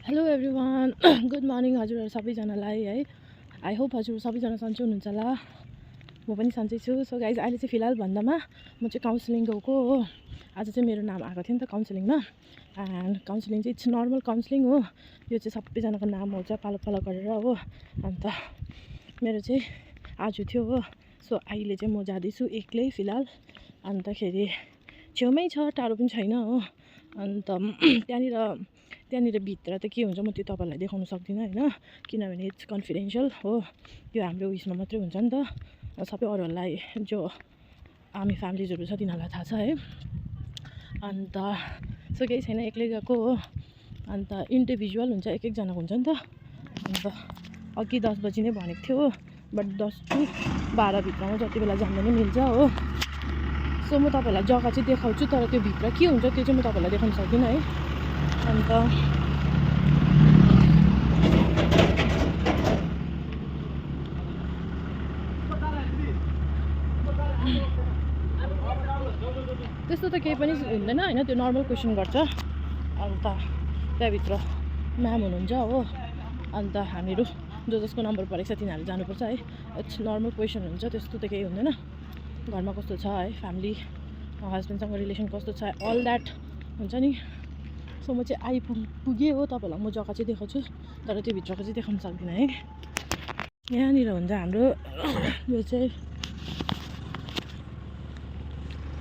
Hello everyone good morning हजुरहरू सबैजनालाई है। I hope हजुर सबैजना सन्चै हुनुहुन्छ होला। म पनि सन्चै छु। सो गाइज अहिले चाहिँ फिलहाल भन्दामा म चाहिँ काउन्सिलिङ गएको हो। आज चाहिँ मेरो नाम आएको थियो नि त काउन्सिलिङमा। एन्ड काउन्सिलिङ चाहिँ इट्स नर्मल काउन्सिलिङ हो। यो चाहिँ सबैजनाको नाम आउँछ पालो पालो गरेर हो। अन्त मेरो चाहिँ आज थियो हो। सो अहिले चाहिँ म जाँदैछु एक्लै फिलहाल। अन्तखेरि छेउमै छ, टाढो पनि छैन हो। अन्त त्यहाँनिर भित्र त के हुन्छ म त्यो तपाईँहरूलाई देखाउन सक्दिनँ होइन, किनभने इट्स कन्फिडेन्सियल हो। त्यो हाम्रो उयसमा मात्रै हुन्छ नि त। सबै अरूहरूलाई जो आर्मी फ्यामिलीजहरू छ तिनीहरूलाई थाहा छ है। अन्त सो केही छैन, एक्लै गएको हो। अन्त इन्डिभिजुअल हुन्छ, एक एकजनाको हुन्छ नि त। अन्त अघि 10 बजी नै भनेको थियो हो, बट 10 to 12 भित्रमा जति बेला जाँदा नि मिल्छ हो। सो म तपाईँहरूलाई जग्गा चाहिँ देखाउँछु, तर त्यो भित्र के हुन्छ त्यो चाहिँ म तपाईँहरूलाई देखाउन सक्दिनँ है। अन्त त्यस्तो त केही पनि हुँदैन होइन, त्यो नर्मल क्वेसन गर्छ। अन्त त्यहाँभित्र म्याम हुनुहुन्छ हो। अन्त हामीहरू जसको नम्बर परेको छ तिनीहरू जानुपर्छ है। इट्स नर्मल क्वेसन हुन्छ, त्यस्तो त केही हुँदैन। घरमा कस्तो छ है, फ्यामिली हस्बेन्डसँग रिलेसन कस्तो छ, अल द्याट हुन्छ नि। सो म चाहिँ पुगेँ हो। तपाईँहरूलाई म जग्गा चाहिँ देखाउँछु, तर त्यो भित्रको चाहिँ देखाउन सक्दिनँ है। यहाँनिर हुन्छ हाम्रो यो चाहिँ,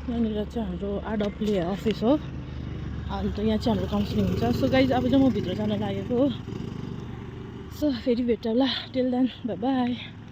यहाँनिर चाहिँ हाम्रो आरडब्ल्युए अफिस हो। अन्त यहाँ चाहिँ हाम्रो काउन्सिलिङ हुन्छ। सो गाइज अब चाहिँ म भित्र जान लागेको हो। सो फेरि भेटौँला, टिल देन बाई बाई।